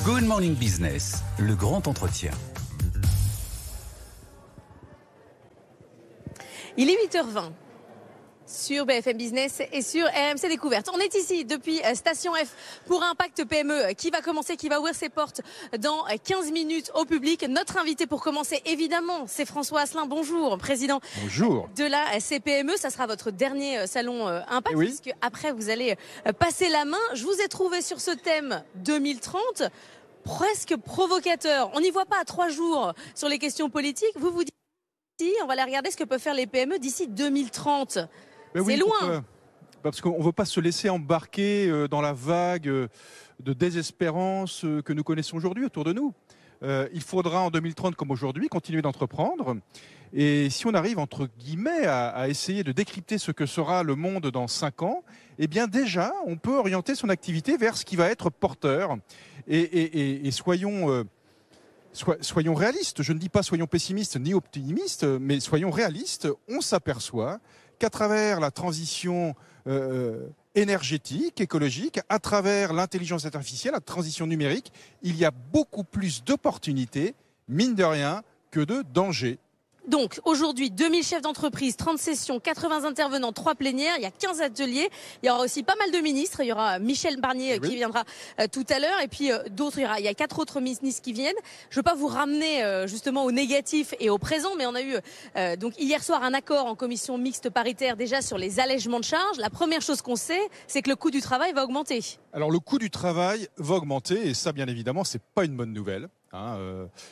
Good Morning Business, le grand entretien. Il est 8h20 sur BFM Business et sur RMC Découverte. On est ici depuis Station F pour Impact PME qui va commencer, qui va ouvrir ses portes dans 15 minutes au public. Notre invité pour commencer, évidemment, c'est François Asselin. Bonjour, président de la CPME. Ça sera votre dernier salon Impact, oui, puisque après vous allez passer la main. Je vous ai trouvé sur ce thème 2030, presque provocateur. On n'y voit pas à 3 jours sur les questions politiques. Vous vous dites, on va aller regarder ce que peuvent faire les PME d'ici 2030. C'est loin. Parce qu'on ne veut pas se laisser embarquer dans la vague de désespérance que nous connaissons aujourd'hui autour de nous. Il faudra en 2030 comme aujourd'hui continuer d'entreprendre. Et si on arrive entre guillemets à essayer de décrypter ce que sera le monde dans 5 ans, eh bien déjà on peut orienter son activité vers ce qui va être porteur. Et soyons réalistes. Je ne dis pas soyons pessimistes ni optimistes, mais soyons réalistes. On s'aperçoit qu'à travers la transition énergétique, écologique, à travers l'intelligence artificielle, la transition numérique, il y a beaucoup plus d'opportunités, mine de rien, que de dangers. Donc aujourd'hui, 2000 chefs d'entreprise, 30 sessions, 80 intervenants, 3 plénières, il y a 15 ateliers, il y aura aussi pas mal de ministres, il y aura Michel Barnier qui viendra tout à l'heure et puis d'autres, il y a 4 autres ministres qui viennent. Je ne veux pas vous ramener justement au négatif et au présent, mais on a eu donc hier soir un accord en commission mixte paritaire déjà sur les allègements de charges. La première chose qu'on sait, c'est que le coût du travail va augmenter. Alors le coût du travail va augmenter et ça bien évidemment, c'est pas une bonne nouvelle.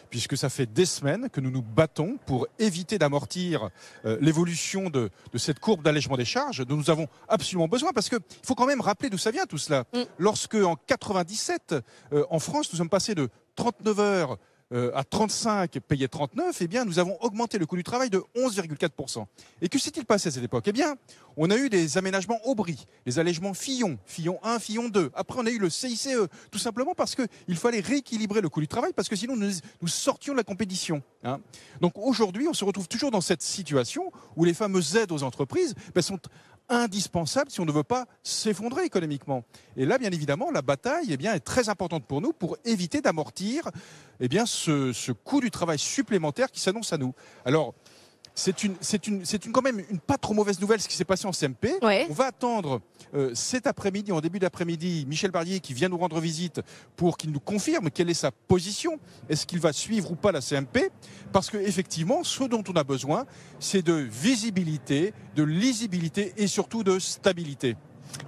Puisque ça fait des semaines que nous nous battons pour éviter d'amortir l'évolution de cette courbe d'allègement des charges dont nous avons absolument besoin, parce qu'il faut quand même rappeler d'où ça vient tout cela. Lorsque en 97, en France, nous sommes passés de 39 heures à 35 payés 39, eh bien, nous avons augmenté le coût du travail de 11,4%. Et que s'est-il passé à cette époque ? Eh bien, on a eu des aménagements Aubry, les allègements Fillon, Fillon 1, Fillon 2. Après, on a eu le CICE, tout simplement parce qu'il fallait rééquilibrer le coût du travail, parce que sinon, nous sortions de la compétition. Donc aujourd'hui, on se retrouve toujours dans cette situation où les fameuses aides aux entreprises sont indispensable si on ne veut pas s'effondrer économiquement. Et là, bien évidemment, la bataille est très importante pour nous pour éviter d'amortir ce coût du travail supplémentaire qui s'annonce à nous. Alors, c'est quand même une pas trop mauvaise nouvelle ce qui s'est passé en CMP. Ouais. On va attendre cet après-midi, en début d'après-midi, Michel Barnier qui vient nous rendre visite pour qu'il nous confirme quelle est sa position. Est-ce qu'il va suivre ou pas la CMP ? Parce qu'effectivement, ce dont on a besoin, c'est de visibilité, de lisibilité et surtout de stabilité.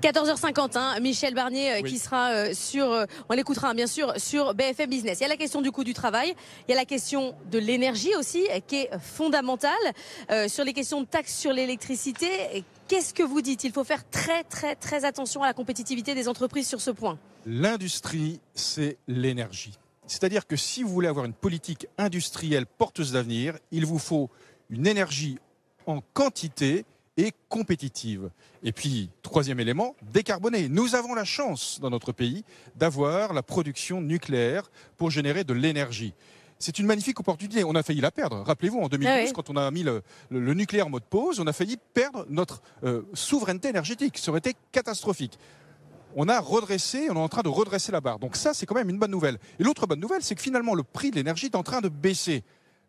14h50, Michel Barnier qui sera on l'écoutera bien sûr sur BFM Business. Il y a la question du coût du travail, il y a la question de l'énergie aussi qui est fondamentale. Sur les questions de taxes sur l'électricité, qu'est-ce que vous dites ? Il faut faire très très très attention à la compétitivité des entreprises sur ce point. L'industrie, c'est l'énergie. C'est-à-dire que si vous voulez avoir une politique industrielle porteuse d'avenir, il vous faut une énergie en quantité et compétitive. Et puis, troisième élément, décarboner. Nous avons la chance dans notre pays d'avoir la production nucléaire pour générer de l'énergie. C'est une magnifique opportunité. On a failli la perdre. Rappelez-vous, en 2012, quand on a mis le nucléaire en mode pause, on a failli perdre notre souveraineté énergétique. Ça aurait été catastrophique. On a redressé, on est en train de redresser la barre. Donc ça, c'est quand même une bonne nouvelle. Et l'autre bonne nouvelle, c'est que finalement, le prix de l'énergie est en train de baisser.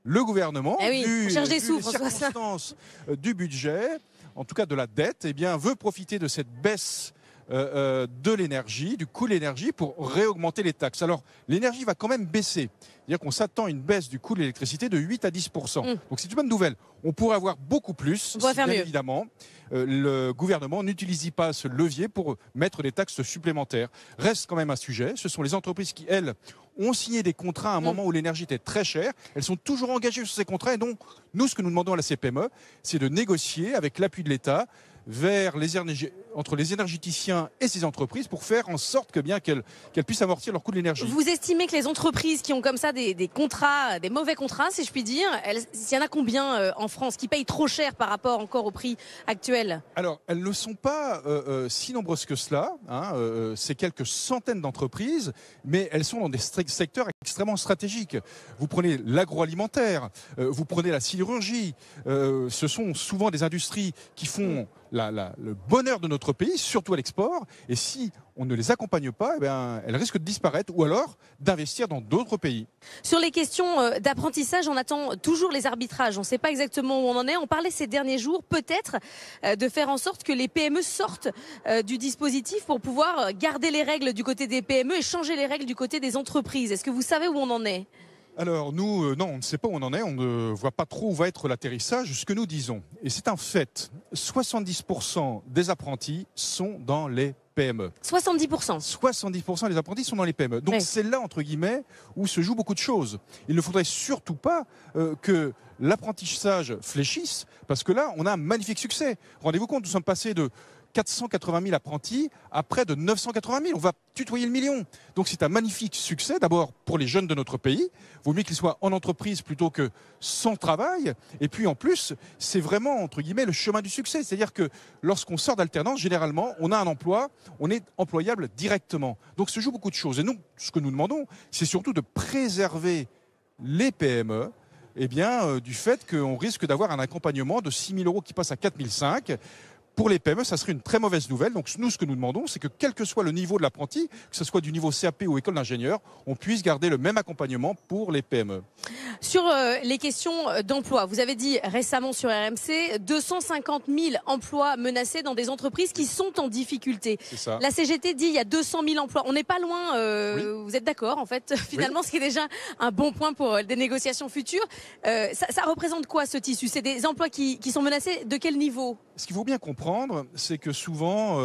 Le gouvernement, vu les circonstances du budget, en tout cas de la dette, veut profiter de cette baisse de l'énergie, du coût de l'énergie pour réaugmenter les taxes. Alors, l'énergie va quand même baisser. C'est-à-dire qu'on s'attend à une baisse du coût de l'électricité de 8 à 10%. Donc c'est une bonne nouvelle. On pourrait avoir beaucoup plus si, bien évidemment, le gouvernement n'utilise pas ce levier pour mettre des taxes supplémentaires. Reste quand même un sujet. Ce sont les entreprises qui, elles, ont signé des contrats à un moment où l'énergie était très chère. Elles sont toujours engagées sur ces contrats. Et donc, nous, ce que nous demandons à la CPME, c'est de négocier avec l'appui de l'État entre les énergéticiens et ces entreprises pour faire en sorte qu'elles puissent amortir leur coût de l'énergie. Vous estimez que les entreprises qui ont comme ça des contrats, des mauvais contrats, si je puis dire, il y en a combien en France qui payent trop cher par rapport encore au prix actuel ? Alors, elles ne sont pas si nombreuses que cela. C'est quelques centaines d'entreprises, mais elles sont dans des secteurs extrêmement stratégiques. Vous prenez l'agroalimentaire, vous prenez la sidérurgie. Ce sont souvent des industries qui font le bonheur de notre notre pays, surtout à l'export. Et si on ne les accompagne pas, elles risquent de disparaître ou alors d'investir dans d'autres pays. Sur les questions d'apprentissage, on attend toujours les arbitrages. On ne sait pas exactement où on en est. On parlait ces derniers jours peut-être de faire en sorte que les PME sortent du dispositif pour pouvoir garder les règles du côté des PME et changer les règles du côté des entreprises. Est-ce que vous savez où on en est ? Alors nous, non, on ne sait pas où on en est, on ne voit pas trop où va être l'atterrissage. Ce que nous disons, et c'est un fait, 70% des apprentis sont dans les PME. 70%. 70% des apprentis sont dans les PME. Donc c'est là, entre guillemets, où se jouent beaucoup de choses. Il ne faudrait surtout pas que l'apprentissage fléchisse, parce que là, on a un magnifique succès. Rendez-vous compte, nous sommes passés de 480 000 apprentis à près de 980 000. On va tutoyer le million. Donc c'est un magnifique succès, d'abord pour les jeunes de notre pays. Vaut mieux qu'ils soient en entreprise plutôt que sans travail. Et puis en plus, c'est vraiment, entre guillemets, le chemin du succès. C'est-à-dire que lorsqu'on sort d'alternance, généralement, on a un emploi, on est employable directement. Donc se joue beaucoup de choses. Et nous, ce que nous demandons, c'est surtout de préserver les PME du fait qu'on risque d'avoir un accompagnement de 6 000 € qui passe à 4 500 €. Pour les PME, ça serait une très mauvaise nouvelle. Donc nous, ce que nous demandons, c'est que quel que soit le niveau de l'apprenti, que ce soit du niveau CAP ou école d'ingénieur, on puisse garder le même accompagnement pour les PME. Sur les questions d'emploi, vous avez dit récemment sur RMC, 250 000 emplois menacés dans des entreprises qui sont en difficulté. C'est ça. La CGT dit il y a 200 000 emplois. On n'est pas loin, Oui. vous êtes d'accord en fait, finalement, Oui. ce qui est déjà un bon point pour des négociations futures. Ça représente quoi ce tissu? C'est des emplois qui sont menacés de quel niveau? Ce qu'il faut bien comprendre, c'est que souvent,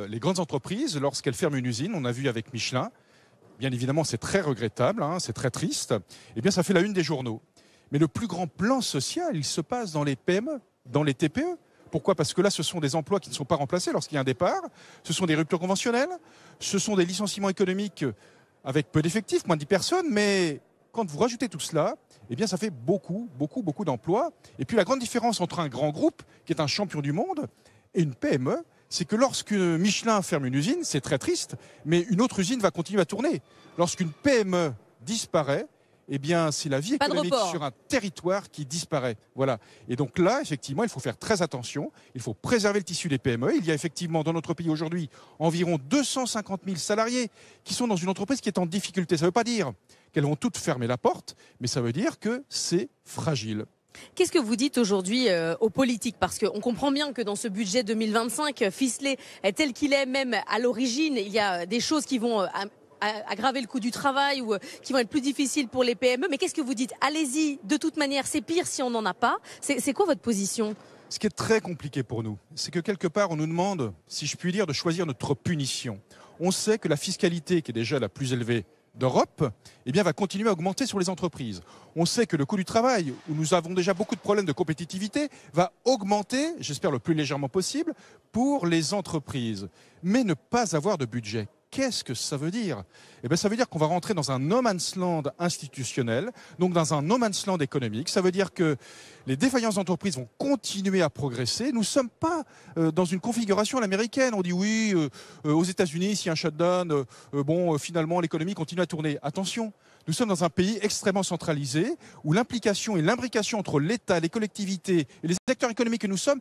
les grandes entreprises, lorsqu'elles ferment une usine, on a vu avec Michelin, bien évidemment c'est très regrettable, c'est très triste, ça fait la une des journaux. Mais le plus grand plan social, il se passe dans les PME, dans les TPE. Pourquoi ? Parce que là, ce sont des emplois qui ne sont pas remplacés lorsqu'il y a un départ, ce sont des ruptures conventionnelles, ce sont des licenciements économiques avec peu d'effectifs, moins de 10 personnes, mais quand vous rajoutez tout cela, ça fait beaucoup d'emplois. Et puis la grande différence entre un grand groupe, qui est un champion du monde, et une PME, c'est que lorsque Michelin ferme une usine, c'est très triste, mais une autre usine va continuer à tourner. Lorsqu'une PME disparaît, c'est la vie économique sur un territoire qui disparaît. Voilà. Et donc là, effectivement, il faut faire très attention. Il faut préserver le tissu des PME. Il y a effectivement dans notre pays aujourd'hui environ 250 000 salariés qui sont dans une entreprise qui est en difficulté. Ça ne veut pas dire qu'elles vont toutes fermer la porte, mais ça veut dire que c'est fragile. Qu'est-ce que vous dites aujourd'hui aux politiques? Parce qu'on comprend bien que dans ce budget 2025, ficelé tel qu'il est, même à l'origine, il y a des choses qui vont aggraver le coût du travail ou qui vont être plus difficiles pour les PME. Mais qu'est-ce que vous dites? Allez-y, de toute manière, c'est pire si on n'en a pas. C'est quoi votre position? Ce qui est très compliqué pour nous, c'est que quelque part, on nous demande, si je puis dire, de choisir notre punition. On sait que la fiscalité, qui est déjà la plus élevée d'Europe, va continuer à augmenter sur les entreprises. On sait que le coût du travail, où nous avons déjà beaucoup de problèmes de compétitivité, va augmenter, j'espère le plus légèrement possible, pour les entreprises. Mais ne pas avoir de budget, qu'est-ce que ça veut dire? Ça veut dire qu'on va rentrer dans un no man's land institutionnel, donc dans un no man's land économique. Ça veut dire que les défaillances d'entreprises vont continuer à progresser. Nous ne sommes pas dans une configuration à l'américaine. On dit oui, aux États-Unis, s'il y a un shutdown, finalement l'économie continue à tourner. Attention, nous sommes dans un pays extrêmement centralisé où l'implication et l'imbrication entre l'État, les collectivités et les acteurs économiques que nous sommes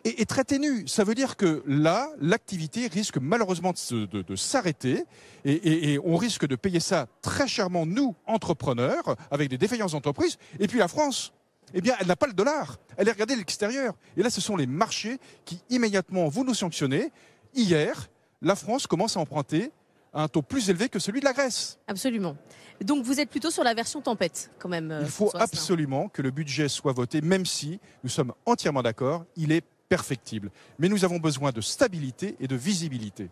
est très ténue. Ça veut dire que là, l'activité risque malheureusement de s'arrêter et on risque de payer ça très chèrement, nous, entrepreneurs, avec des défaillances d'entreprises. Et puis la France, elle n'a pas le dollar. Elle est regardée de l'extérieur. Et là, ce sont les marchés qui, immédiatement, vont nous sanctionner. Hier, la France commence à emprunter à un taux plus élevé que celui de la Grèce. Absolument. Donc vous êtes plutôt sur la version tempête, quand même. Il faut absolument que le budget soit voté, même si nous sommes entièrement d'accord, il est perfectible. Mais nous avons besoin de stabilité et de visibilité.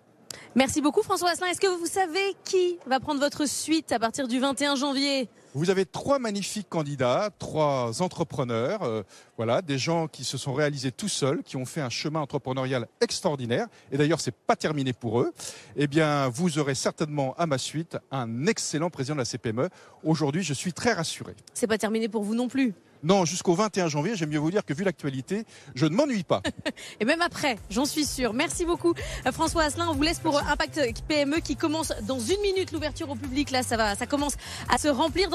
Merci beaucoup François Asselin. Est-ce que vous savez qui va prendre votre suite à partir du 21 janvier ? Vous avez 3 magnifiques candidats, 3 entrepreneurs, des gens qui se sont réalisés tout seuls, qui ont fait un chemin entrepreneurial extraordinaire. Et d'ailleurs, c'est pas terminé pour eux. Vous aurez certainement à ma suite un excellent président de la CPME. Aujourd'hui, je suis très rassuré. C'est pas terminé pour vous non plus? Non, jusqu'au 21 janvier, j'aime mieux vous dire que vu l'actualité, je ne m'ennuie pas. Et même après, j'en suis sûre. Merci beaucoup François Asselin. On vous laisse pour Impact PME qui commence dans 1 minute, l'ouverture au public. Là, ça commence à se remplir.